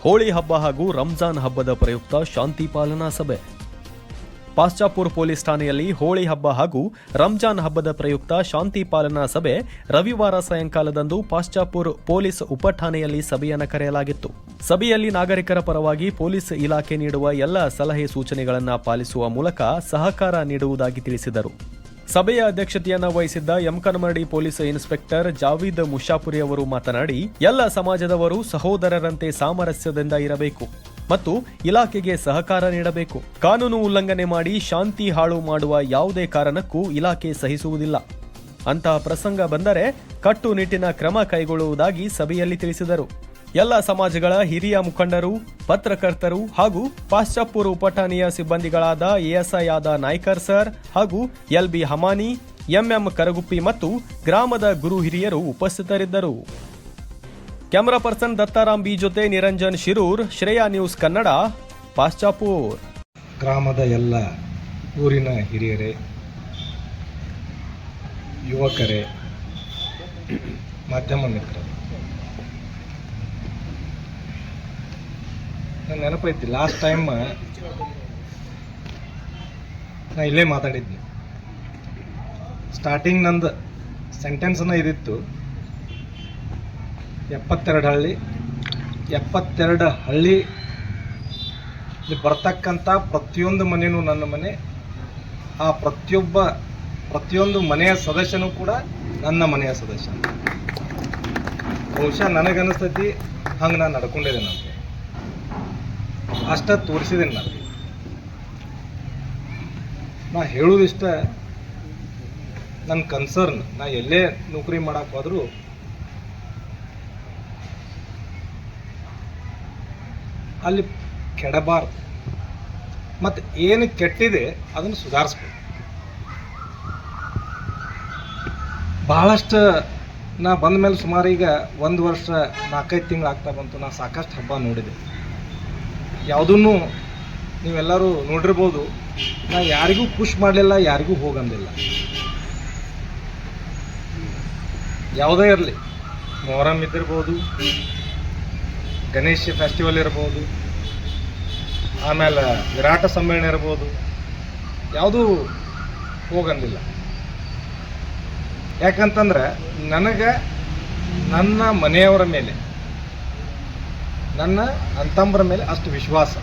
ಹೋಳಿ ಹಬ್ಬ ಹಾಗೂ ರಂಜಾನ್ ಹಬ್ಬದ ಪ್ರಯುಕ್ತ ಶಾಂತಿ ಪಾಲನಾ ಸಭೆ. ಪಾಶ್ಚಾಪುರ್ ಪೊಲೀಸ್ ಠಾಣೆಯಲ್ಲಿ ಹೋಳಿ ಹಬ್ಬ ಹಾಗೂ ರಂಜಾನ್ ಹಬ್ಬದ ಪ್ರಯುಕ್ತ ಶಾಂತಿ ಪಾಲನಾ ಸಭೆ ರವಿವಾರ ಸಾಯಂಕಾಲದಂದು ಪಾಶ್ಚಾಪುರ್ ಪೊಲೀಸ್ ಉಪಠಾಣೆಯಲ್ಲಿ ಸಭೆಯನ್ನು ಕರೆಯಲಾಗಿತ್ತು. ಸಭೆಯಲ್ಲಿ ನಾಗರಿಕರ ಪರವಾಗಿ ಪೊಲೀಸ್ ಇಲಾಖೆ ನೀಡುವ ಎಲ್ಲ ಸಲಹೆ ಸೂಚನೆಗಳನ್ನು ಪಾಲಿಸುವ ಮೂಲಕ ಸಹಕಾರ ನೀಡುವುದಾಗಿ ತಿಳಿಸಿದರು. ಸಭೆಯ ಅಧ್ಯಕ್ಷತೆಯನ್ನು ವಹಿಸಿದ್ದ ಯಮಕನಮರಡಿ ಪೊಲೀಸ್ ಇನ್ಸ್ಪೆಕ್ಟರ್ ಜಾವೀದ್ ಮುಷಾಪುರಿ ಅವರು ಮಾತನಾಡಿ, ಎಲ್ಲ ಸಮಾಜದವರು ಸಹೋದರರಂತೆ ಸಾಮರಸ್ಯದಿಂದ ಇರಬೇಕು ಮತ್ತು ಇಲಾಖೆಗೆ ಸಹಕಾರ ನೀಡಬೇಕು. ಕಾನೂನು ಉಲ್ಲಂಘನೆ ಮಾಡಿ ಶಾಂತಿ ಹಾಳು ಮಾಡುವ ಯಾವುದೇ ಕಾರಣಕ್ಕೂ ಇಲಾಖೆ ಸಹಿಸುವುದಿಲ್ಲ. ಅಂತಹ ಪ್ರಸಂಗ ಬಂದರೆ ಕಟ್ಟುನಿಟ್ಟಿನ ಕ್ರಮ ಕೈಗೊಳ್ಳುವುದಾಗಿ ಸಭೆಯಲ್ಲಿ ತಿಳಿಸಿದರು. ಎಲ್ಲ ಸಮಾಜಗಳ ಹಿರಿಯ ಮುಖಂಡರು, ಪತ್ರಕರ್ತರು ಹಾಗೂ ಪಾಶ್ಚಾಪುರ್ ಉಪಠಾಣೆಯ ಸಿಬ್ಬಂದಿಗಳಾದ ಎಎಸ್ಐ ಆದ ನಾಯ್ಕರ್ ಸರ್ ಹಾಗೂ ಎಲ್ಬಿ ಹಮಾನಿ, ಎಂಎಂ ಕರಗುಪ್ಪಿ ಮತ್ತು ಗ್ರಾಮದ ಗುರು ಹಿರಿಯರು ಉಪಸ್ಥಿತರಿದ್ದರು. ಕ್ಯಾಮರಾ ಪರ್ಸನ್ ದತ್ತಾರಾಮ್ ಬಿ ಜೊತೆ ನಿರಂಜನ್ ಶಿರೂರ್, ಶ್ರೇಯಾ ನ್ಯೂಸ್ ಕನ್ನಡ, ಪಾಶ್ಚಾಪುರ್. ಗ್ರಾಮದ ಎಲ್ಲ ಊರಿನ ಹಿರಿಯರೇ, ಯುವಕರೇ, ಮಾಧ್ಯಮ ಮಿತ್ರರು, ನಂಗೆ ನೆನಪೈತಿ ಲಾಸ್ಟ್ ಟೈಮ್ ನಾ ಇಲ್ಲೇ ಮಾತಾಡಿದ್ನಿ. ಸ್ಟಾರ್ಟಿಂಗ್ ನಂದು ಸೆಂಟೆನ್ಸ್ನ ಇದಿತ್ತು, 72 ಹಳ್ಳಿ ಬರ್ತಕ್ಕಂಥ ಪ್ರತಿಯೊಂದು ಮನೆಯೂ ನನ್ನ ಮನೆ, ಆ ಪ್ರತಿಯೊಂದು ಮನೆಯ ಸದಸ್ಯನೂ ಕೂಡ ನನ್ನ ಮನೆಯ ಸದಸ್ಯ. ಬಹುಶಃ ನನಗನ್ನಿಸ್ತೈತಿ ಹಂಗೆ ನಾನು ನಡ್ಕೊಂಡಿದ್ದೇನೆ ಅಂತ, ಅಷ್ಟ ತೋರಿಸಿದ್ದೇನೆ. ನಾ ಹೇಳುವುದಿಷ್ಟ, ನನ್ನ ಕನ್ಸರ್ನ್, ನಾ ಎಲ್ಲೇ ನೌಕರಿ ಮಾಡಕ್ಕೆ ಹೋದರೂ ಅಲ್ಲಿ ಕೆಡಬಾರ್ದು ಮತ್ತು ಏನು ಕೆಟ್ಟಿದೆ ಅದನ್ನು ಸುಧಾರಿಸ್ಬೇಕು. ಬಹಳಷ್ಟು ನಾ ಬಂದ ಮೇಲೆ ಸುಮಾರು ಈಗ 1 ವರ್ಷ 4-5 ತಿಂಗಳು ಆಗ್ತಾ ಬಂತು. ನಾ ಸಾಕಷ್ಟು ಹಬ್ಬ ನೋಡಿದೆ. ಯಾವುದನ್ನು ನೀವೆಲ್ಲರೂ ನೋಡಿರ್ಬೋದು, ನಾ ಯಾರಿಗೂ ಪುಷ್ ಮಾಡಲಿಲ್ಲ, ಯಾರಿಗೂ ಹೋಗಂದಿಲ್ಲ. ಯಾವುದೇ ಇರಲಿ, ಮೊಹರಂ ಇದ್ದಿರ್ಬೋದು, ಗಣೇಶ ಫೆಸ್ಟಿವಲ್ ಇರ್ಬೋದು, ಆಮೇಲೆ ವಿರಾಟ ಸಮ್ಮೇಳನ ಇರ್ಬೋದು, ಯಾವುದೂ ಹೋಗಂದಿಲ್ಲ. ಯಾಕಂತಂದ್ರೆ ನನಗೆ ನನ್ನ ಮನೆಯವರ ಮೇಲೆ, ನನ್ನ ಅಂತಂಬರ ಮೇಲೆ ಅಷ್ಟು ವಿಶ್ವಾಸ.